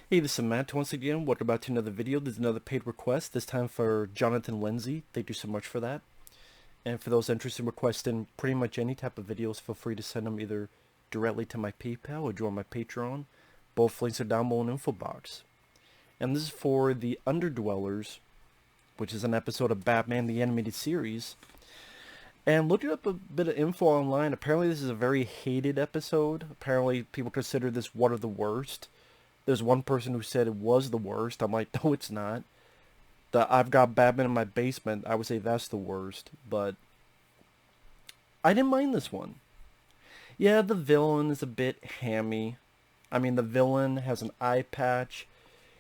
Hey, this is Matt once again. Welcome back to another video. There's another paid request, this time for Jonathan Lindsey. Thank you so much for that. And for those interested in requesting pretty much any type of videos, feel free to send them either directly to my PayPal or join my Patreon. Both links are down below in the info box. And this is for the Underdwellers, which is an episode of Batman the Animated Series. And looking up a bit of info online, apparently this is a very hated episode. Apparently people consider this one of the worst. There's one person who said it was the worst. I'm like, no, it's not. The I've got Batman in my basement, I would say that's the worst. But I didn't mind this one. Yeah, the villain is a bit hammy. I mean, the villain has an eye patch.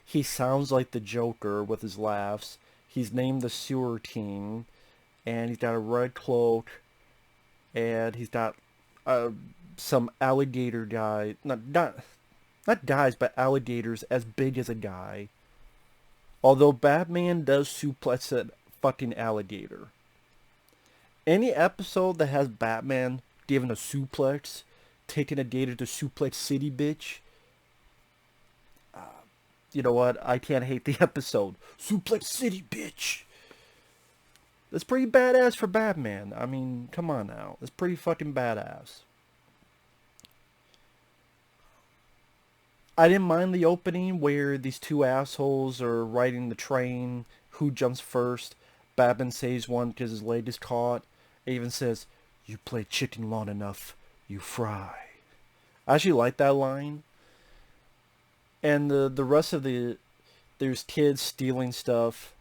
He sounds like the Joker with his laughs. He's named the Sewer Team. And he's got a red cloak. And he's got some alligator guy. Not guys, but alligators as big as a guy. Although Batman does suplex a fucking alligator. Any episode that has Batman giving a suplex, taking a gator to Suplex City, bitch. You know what? I can't hate the episode. Suplex City, bitch. That's pretty badass for Batman. I mean, come on now. That's pretty fucking badass. I didn't mind the opening where these two assholes are riding the train. Who jumps first? Batman saves one because his leg is caught. It even says, "You play chicken long enough, you fry." I actually like that line. And the rest of there's kids stealing stuff.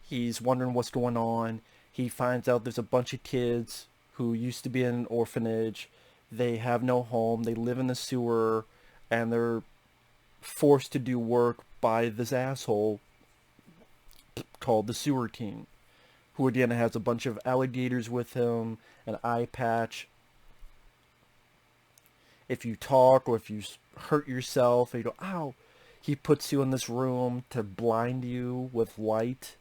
He's wondering what's going on. He finds out there's a bunch of kids who used to be in an orphanage. They have no home. They live in the sewer, and they're forced to do work by this asshole called the Sewer Team, who again has a bunch of alligators with him, an eye patch. If you talk or if you hurt yourself, and you go, ow, he puts you in this room to blind you with light,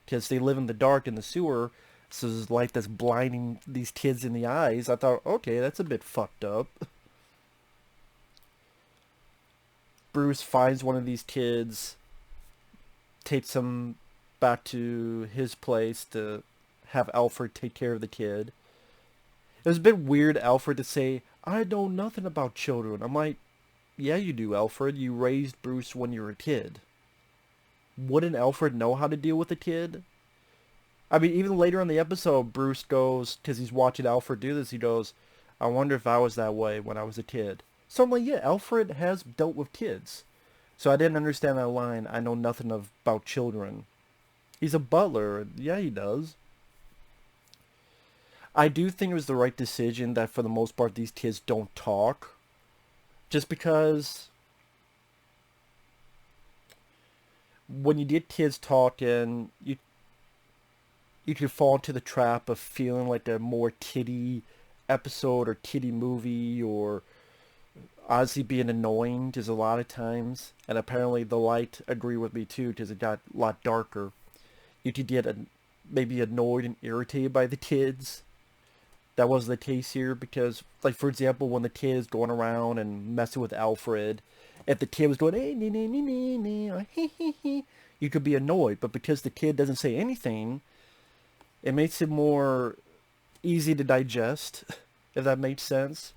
because they live in the dark in the sewer, so there's light that's blinding these kids in the eyes. I thought, okay, that's a bit fucked up. Bruce finds one of these kids, takes him back to his place to have Alfred take care of the kid. It was a bit weird, Alfred, to say, "I know nothing about children." I'm like, yeah, you do, Alfred. You raised Bruce when you were a kid. Wouldn't Alfred know how to deal with a kid? I mean, even later in the episode, Bruce goes, because he's watching Alfred do this, he goes, "I wonder if I was that way when I was a kid." So I'm like, yeah, Alfred has dealt with kids. So I didn't understand that line, "I know nothing about children." He's a butler. Yeah, he does. I do think it was the right decision that for the most part these kids don't talk. Just because when you get kids talking, you could fall into the trap of feeling like a more kiddie episode or kiddie movie, or honestly being annoying just a lot of times. And apparently the light agree with me too, because it got a lot darker. You could get maybe annoyed and irritated by the kids. That was the case here because, like, for example, when the kid is going around and messing with Alfred, if the kid was going, "Hey, nee, nee, nee, nee, nee," or "Hee, hee, hee," you could be annoyed. But because the kid doesn't say anything, it makes it more easy to digest, if that makes sense.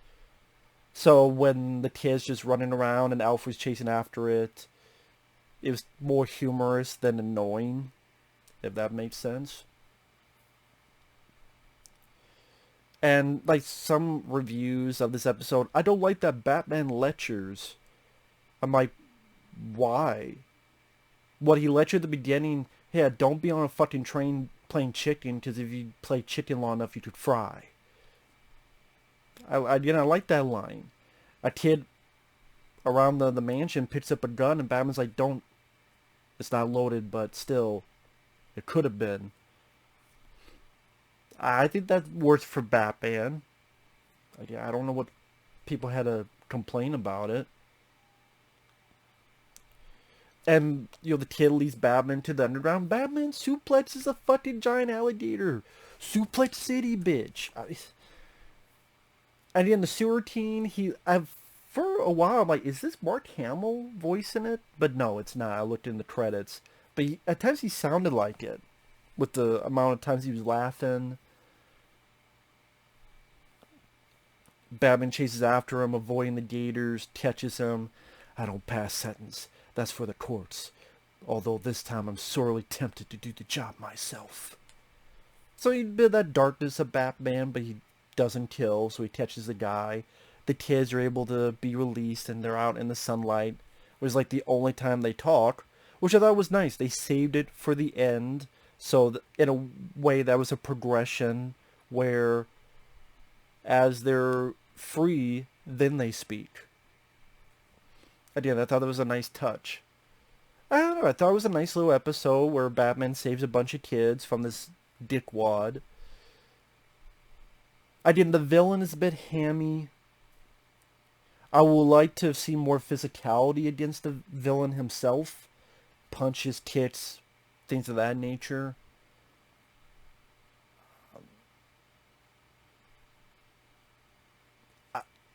So when the kid's just running around and Alfred's chasing after it, it was more humorous than annoying, if that makes sense. And like some reviews of this episode, I don't like that Batman lectures. I'm like, why? What, he lectured at the beginning, yeah, don't be on a fucking train playing chicken, because if you play chicken long enough, you could fry. Again, I like that line. A kid around the mansion picks up a gun, and Batman's like, don't, it's not loaded, but still, it could have been. I think that works for Batman. Again, I don't know what people had to complain about it. And, you know, the kid leads Batman to the underground. Batman suplexes a fucking giant alligator. Suplex City, bitch. And in the sewer team, I For a while, I'm like, is this Mark Hamill voicing it? But no, it's not. I looked in the credits. But at times he sounded like it. With the amount of times he was laughing. Batman chases after him, avoiding the gators, catches him. I don't pass sentence. That's for the courts. Although this time I'm sorely tempted to do the job myself. So he bit that darkness of Batman, but he doesn't kill, so he catches the guy. The kids are able to be released, and they're out in the sunlight. It was like the only time they talk, which I thought was nice. They saved it for the end, so in a way that was a progression where as they're free, then they speak. Again, I thought that was a nice touch. I don't know, I thought it was a nice little episode where Batman saves a bunch of kids from this dickwad. Again, the villain is a bit hammy. I would like to see more physicality against the villain himself. Punches, kicks, things of that nature.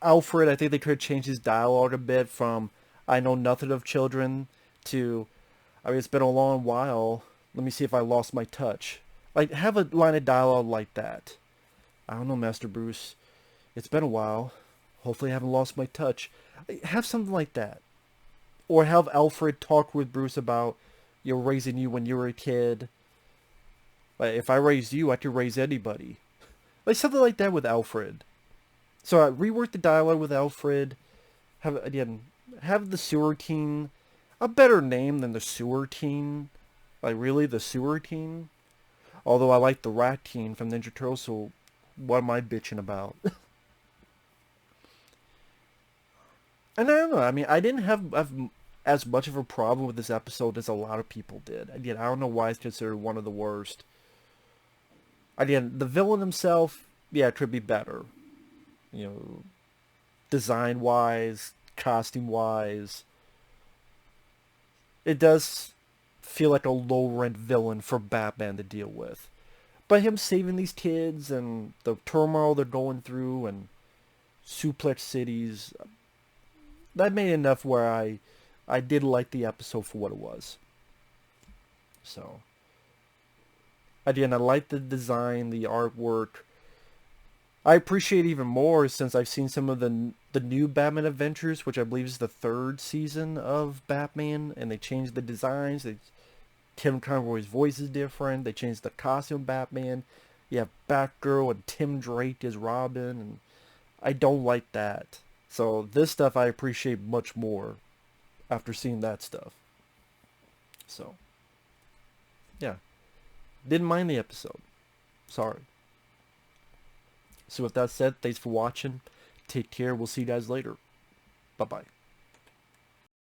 Alfred, I think they could have changed his dialogue a bit from "I know nothing of children" to "I mean, it's been a long while. Let me see if I lost my touch." Like, have a line of dialogue like that. "I don't know, Master Bruce. It's been a while. Hopefully I haven't lost my touch." Have something like that. Or have Alfred talk with Bruce about, raising you when you were a kid. Like, if I raised you, I could raise anybody. Like, something like that with Alfred. So rework the dialogue with Alfred. Have the sewer team a better name than the sewer team. Like, really, the sewer team? Although I like the rat team from Ninja Turtles, so what am I bitching about? And I don't know. I mean, I didn't have as much of a problem with this episode as a lot of people did. Again, I don't know why it's considered one of the worst. Again, the villain himself, yeah, it could be better. You know, design-wise, costume-wise. It does feel like a low-rent villain for Batman to deal with. But him saving these kids and the turmoil they're going through and suplex cities, that made enough where I did like the episode for what it was. So, again, I like the design, the artwork. I appreciate it even more since I've seen some of the new Batman Adventures, which I believe is the third season of Batman, and they changed the designs. Tim Conroy's voice is different. They changed the costume of Batman. You have Batgirl and Tim Drake as Robin, and I don't like that. So this stuff I appreciate much more after seeing that stuff. So, yeah. Didn't mind the episode. Sorry. So with that said, thanks for watching. Take care. We'll see you guys later. Bye-bye.